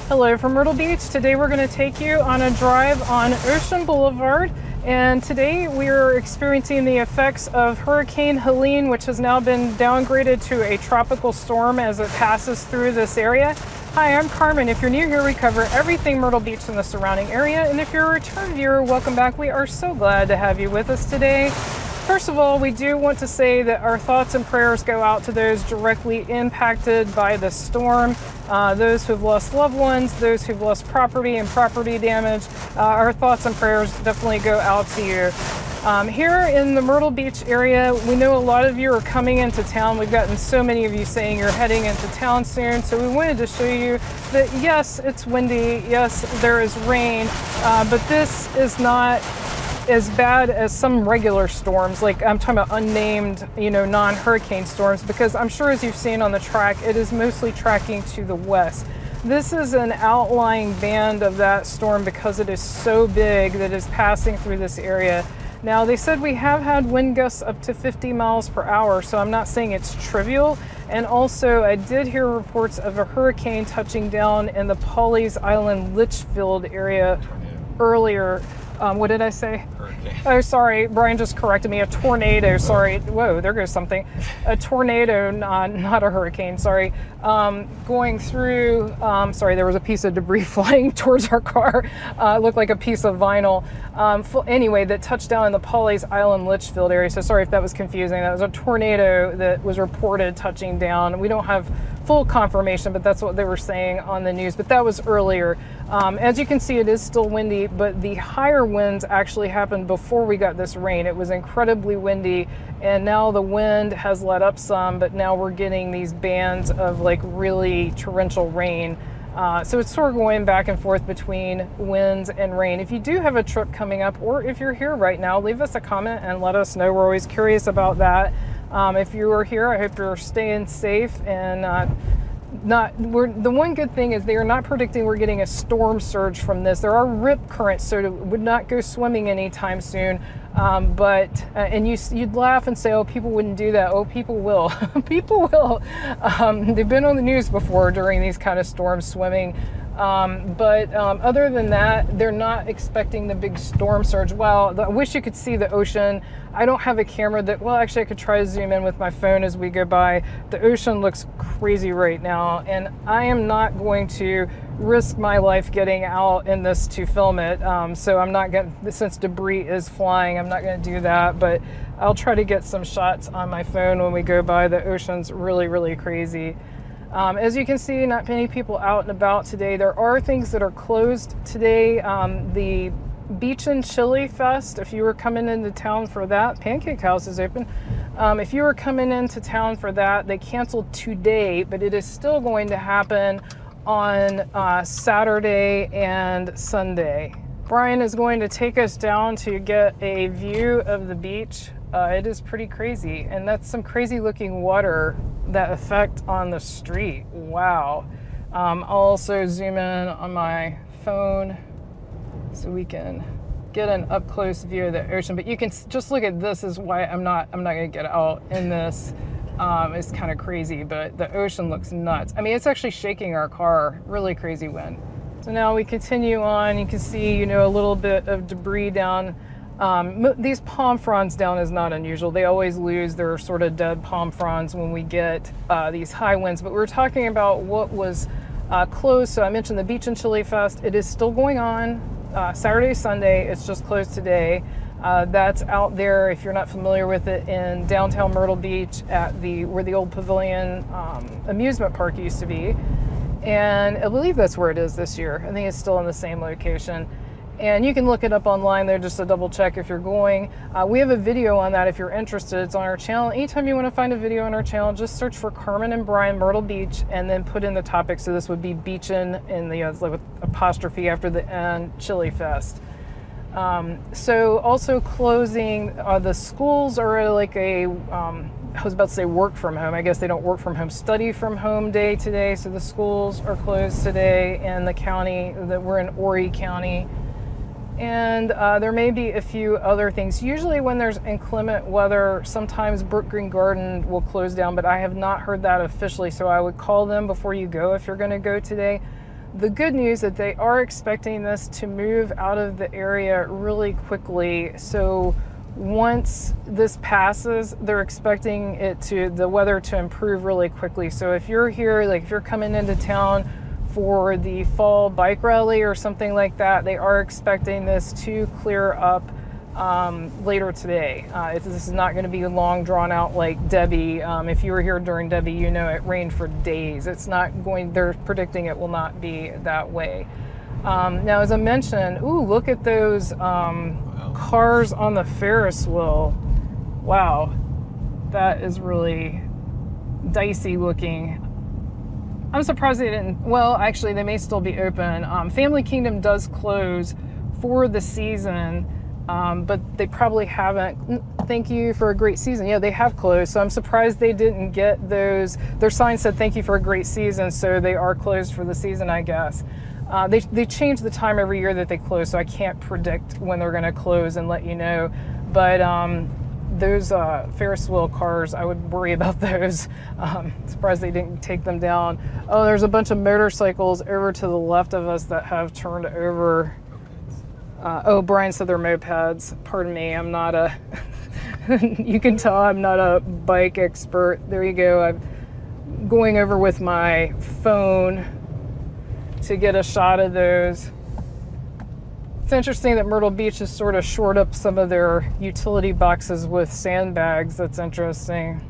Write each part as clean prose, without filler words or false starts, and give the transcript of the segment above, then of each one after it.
Hello from Myrtle Beach. Today we're going to take you on a drive on Ocean Boulevard, and today we are experiencing the effects of Hurricane Helene, which has now been downgraded to a tropical storm as it passes through this area. Hi, I'm Carmen. If you're new here, we cover everything Myrtle Beach and the surrounding area, and if you're a return viewer, welcome back. We are so glad to have you with us today. First of all, we do want to say that our thoughts and prayers go out to those directly impacted by the storm, those who've lost loved ones, those who've lost property and property damage. Our thoughts and prayers definitely go out to you. Here in the Myrtle Beach area, we know a lot of you are coming into town. We've gotten so many of you saying you're heading into town soon, so we wanted to show you that yes, it's windy, yes, there is rain, but this is not as bad as some regular storms, like I'm talking about unnamed, non-hurricane storms, because I'm sure as you've seen on the track, it is mostly tracking to the west. This is an outlying band of that storm because it is so big that it's passing through this area. Now, they said we have had wind gusts up to 50 miles per hour, so I'm not saying it's trivial. And also, I did hear reports of a hurricane touching down in the Pawleys Island Litchfield area earlier. What did I say? Hurricane. Oh, sorry. Brian just corrected me. A tornado. Sorry. Whoa, there goes something. A tornado, not a hurricane. Sorry. Going through, sorry, there was a piece of debris flying towards our car. It looked like a piece of vinyl. Anyway, that touched down in the Pawleys Island Litchfield area. So sorry if that was confusing. That was a tornado that was reported touching down. We don't have full confirmation, but that's what they were saying on the news. But that was earlier. As you can see, it is still windy, but the higher winds actually happened before we got this rain. It was incredibly windy, and now the wind has let up some, but now we're getting these bands of like really torrential rain. So it's sort of going back and forth between winds and rain. If you do have a trip coming up, or if you're here right now, leave us a comment and let us know. We're always curious about that. If you are here, I hope you're staying safe and the one good thing is they are not predicting we're getting a storm surge from this. There are rip currents, so it would not go swimming anytime soon. And you'd laugh and say, oh, people wouldn't do that. Oh, people will. People will. They've been on the news before during these kind of storms swimming. Other than that, they're not expecting the big storm surge. Wow, I wish you could see the ocean. I don't have a camera actually I could try to zoom in with my phone as we go by. The ocean looks crazy right now, and I am not going to risk my life getting out in this to film it. So I'm not going to, since debris is flying, I'm not going to do that, but I'll try to get some shots on my phone when we go by. The ocean's really, really crazy. As you can see, not many people out and about today. There are things that are closed today. The Beach and Chili Fest, if you were coming into town for that, Pancake House is open. If you were coming into town for that, they canceled today, but it is still going to happen on Saturday and Sunday. Brian is going to take us down to get a view of the beach. It is pretty crazy, and that's some crazy looking water, that effect on the street. Wow. I'll also zoom in on my phone so we can get an up close view of the ocean, but you can just look at this. Is why I'm not going to get out in this. It's kind of crazy, but the ocean looks nuts. I mean, it's actually shaking our car. Really crazy wind. So now we continue on. You can see, a little bit of debris down. These palm fronds down is not unusual. They always lose their sort of dead palm fronds when we get these high winds. But we're talking about what was closed. So I mentioned the Beach and Chili Fest. It is still going on Saturday, Sunday. It's just closed today. That's out there, if you're not familiar with it, in downtown Myrtle Beach at where the old Pavilion amusement park used to be. And I believe that's where it is this year. I think it's still in the same location. And you can look it up online there just to double check if you're going. We have a video on that if you're interested. It's on our channel. Anytime you want to find a video on our channel, just search for Carmen and Brian Myrtle Beach and then put in the topic. So this would be Beachin' in the like with apostrophe after the N, Chili Fest. So also closing, the schools are like I was about to say work from home. I guess they don't work from home, study from home day today. So the schools are closed today in the county that we're in, Horry County. And there may be a few other things. Usually when there's inclement weather, sometimes Brook Green Garden will close down, but I have not heard that officially. So I would call them before you go if you're going to go today. The good news that they are expecting this to move out of the area really quickly. So once this passes, they're expecting the weather to improve really quickly. So if you're here, like if you're coming into town for the fall bike rally or something like that, they are expecting this to clear up later today. This is not going to be long drawn out like Debbie. If you were here during Debbie, you know it rained for days. It's not going, they're predicting it will not be that way. Now, as I mentioned, look at those cars on the Ferris wheel. Wow, that is really dicey looking. I'm surprised they didn't, well, actually, they may still be open. Family Kingdom does close for the season, but they probably haven't. Thank you for a great season. Yeah, they have closed, so I'm surprised they didn't get those. Their sign said, thank you for a great season, so they are closed for the season, I guess. They change the time every year that they close, so I can't predict when they're going to close and let you know. But those Ferris wheel cars, I would worry about those. Surprised they didn't take them down. Oh, there's a bunch of motorcycles over to the left of us that have turned over. Brian said they're mopeds. Pardon me, I'm not a, you can tell I'm not a bike expert. There you go. I'm going over with my phone to get a shot of those. It's interesting that Myrtle Beach has sort of shored up some of their utility boxes with sandbags. That's interesting.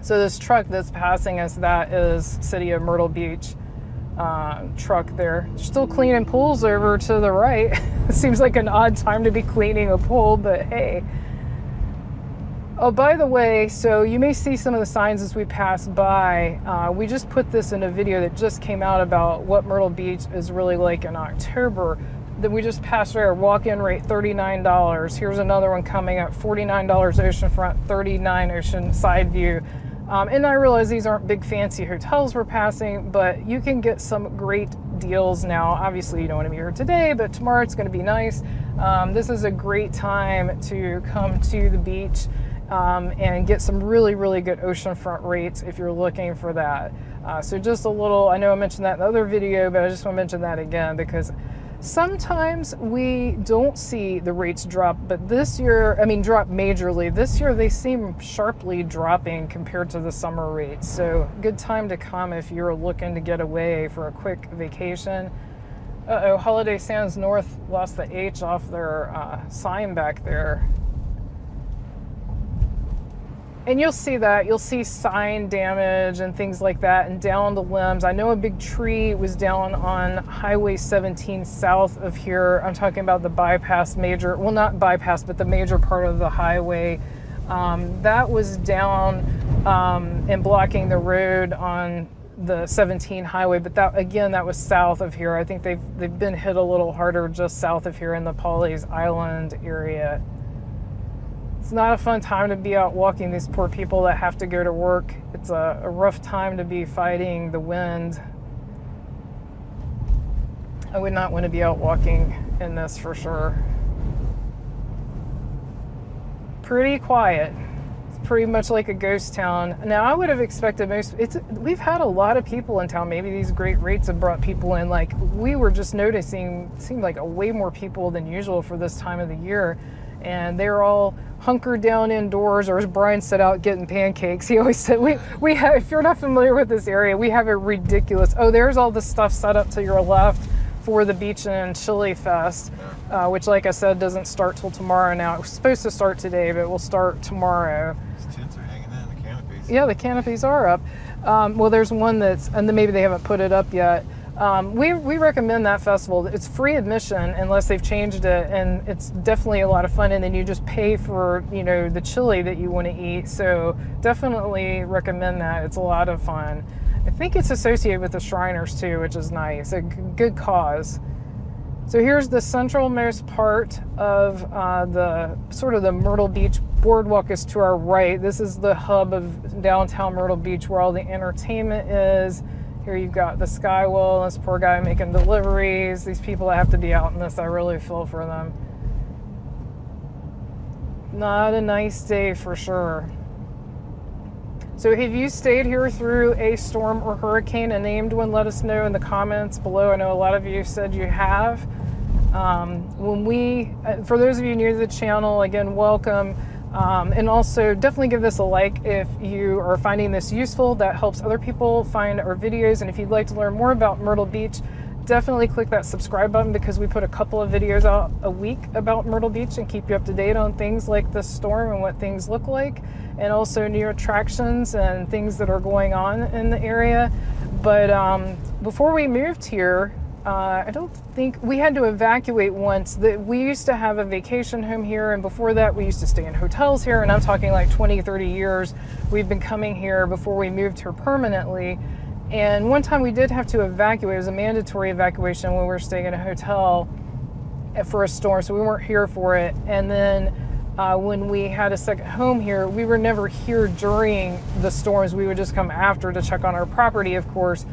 So this truck that's passing us, that is City of Myrtle Beach truck there. Still cleaning pools over to the right. It seems like an odd time to be cleaning a pool, but hey. Oh, by the way, so you may see some of the signs as we pass by. We just put this in a video that just came out about what Myrtle Beach is really like in October. That we just passed there, walk-in rate $39. Here's another one coming up, $49 oceanfront, $39 ocean side view. And I realize these aren't big fancy hotels we're passing, but you can get some great deals now. Obviously you don't want to be here today, but tomorrow it's going to be nice. This is a great time to come to the beach and get some really, really good oceanfront rates if you're looking for that. So just a little, I know I mentioned that in the other video, but I just want to mention that again because sometimes we don't see the rates drop, but this year, drop majorly. This year they seem sharply dropping compared to the summer rates. So good time to come if you're looking to get away for a quick vacation. Holiday Sands North lost the H off their sign back there. And you'll see that. You'll see sign damage and things like that and down the limbs. I know a big tree was down on Highway 17 south of here. I'm talking about the bypass major, well, not bypass, but the major part of the highway. That was down and blocking the road on the 17 highway. But that, again, that was south of here. I think they've been hit a little harder just south of here in the Pawleys Island area. It's not a fun time to be out walking these poor people that have to go to work. It's a rough time to be fighting the wind. I would not want to be out walking in this for sure. Pretty quiet. It's pretty much like a ghost town. Now I would have expected we've had a lot of people in town. Maybe these great rates have brought people in. Like we were just noticing, it seemed like way more people than usual for this time of the year. And they're all hunkered down indoors, or as Brian said, out getting pancakes. He always said, we have, if you're not familiar with this area, we have a ridiculous, there's all the stuff set up to your left for the Beach and Chili Fest, which, like I said, doesn't start till tomorrow now. It was supposed to start today, but we'll start tomorrow. These tents are hanging in the canopies. Yeah, the canopies are up. Well, there's one and then maybe they haven't put it up yet. We recommend that festival. It's free admission unless they've changed it, and it's definitely a lot of fun, and then you just pay for, the chili that you want to eat. So definitely recommend that. It's a lot of fun. I think it's associated with the Shriners too, which is nice. A good cause. So here's the centralmost part of the Myrtle Beach boardwalk is to our right. This is the hub of downtown Myrtle Beach where all the entertainment is. Here you've got the Skywell, this poor guy making deliveries. These people that have to be out in this, I really feel for them. Not a nice day for sure. So have you stayed here through a storm or hurricane and named one? Let us know in the comments below. I know a lot of you said you have. For those of you new to the channel, again, welcome. And also definitely give this a like if you are finding this useful. That helps other people find our videos. And if you'd like to learn more about Myrtle Beach, definitely click that subscribe button, because we put a couple of videos out a week about Myrtle Beach and keep you up to date on things like this storm and what things look like, and also new attractions and things that are going on in the area. But before we moved here, I don't think we had to evacuate once. We used to have a vacation home here, and before that we used to stay in hotels here, and I'm talking like 20-30 years we've been coming here before we moved here permanently. And one time we did have to evacuate. It was a mandatory evacuation when we were staying in a hotel for a storm, so we weren't here for it. And then when we had a second home here, we were never here during the storms. We would just come after to check on our property, of course.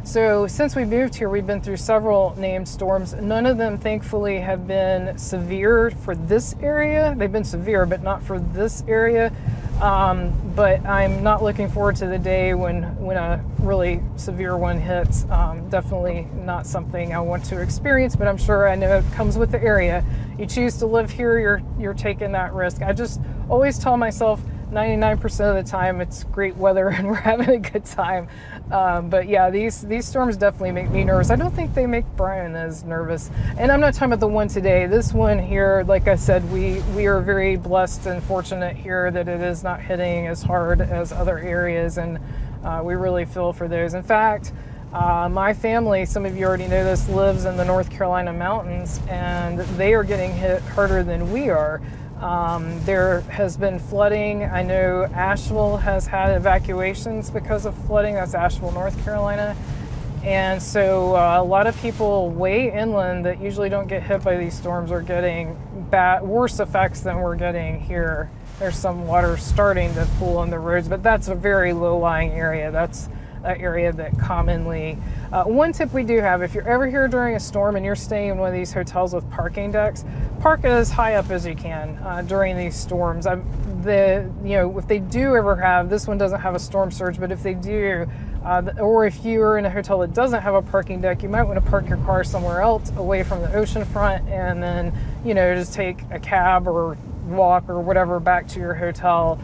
So since we moved here, we've been through several named storms. None of them, thankfully, have been severe for this area. They've been severe, but not for this area. But I'm not looking forward to the day when a really severe one hits. Definitely not something I want to experience, but I'm sure, I know it comes with the area. You choose to live here, you're taking that risk. I just always tell myself 99% of the time it's great weather and we're having a good time. But yeah, these storms definitely make me nervous. I don't think they make Brian as nervous. And I'm not talking about the one today. This one here, like I said, we are very blessed and fortunate here that it is not hitting as hard as other areas, and we really feel for those. In fact, my family, some of you already know this, lives in the North Carolina mountains, and they are getting hit harder than we are. There has been flooding. I know Asheville has had evacuations because of flooding. That's Asheville, North Carolina. And so a lot of people way inland that usually don't get hit by these storms are getting worse effects than we're getting here. There's some water starting to pool on the roads, but that's a very low-lying area. That's an area that commonly... one tip we do have, if you're ever here during a storm and you're staying in one of these hotels with parking decks, park as high up as you can during these storms. If they do ever have, this one doesn't have a storm surge, but if they do, or if you're in a hotel that doesn't have a parking deck, you might want to park your car somewhere else away from the ocean front, and then, just take a cab or walk or whatever back to your hotel.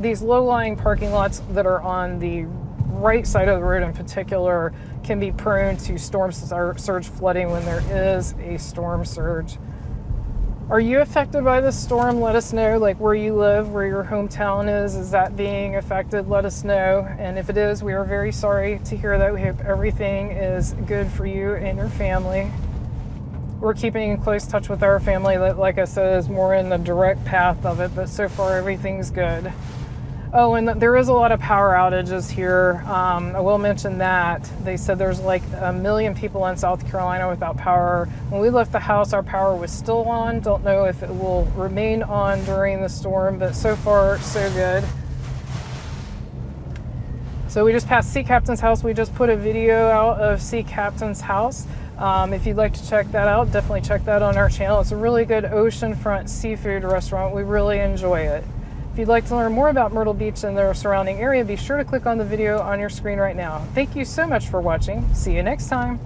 These low-lying parking lots that are on the right side of the road in particular can be prone to storm surge flooding when there is a storm surge. Are you affected by this storm? Let us know, like where you live, where your hometown is. Is that being affected? Let us know. And if it is, we are very sorry to hear that. We hope everything is good for you and your family. We're keeping in close touch with our family that, like I said, is more in the direct path of it, but so far everything's good. Oh, and there is a lot of power outages here. I will mention that. They said there's like 1 million people in South Carolina without power. When we left the house, our power was still on. Don't know if it will remain on during the storm, but so far, so good. So we just passed Sea Captain's house. We just put a video out of Sea Captain's house. If you'd like to check that out, definitely check that on our channel. It's a really good oceanfront seafood restaurant. We really enjoy it. If you'd like to learn more about Myrtle Beach and the surrounding area, be sure to click on the video on your screen right now. Thank you so much for watching. See you next time.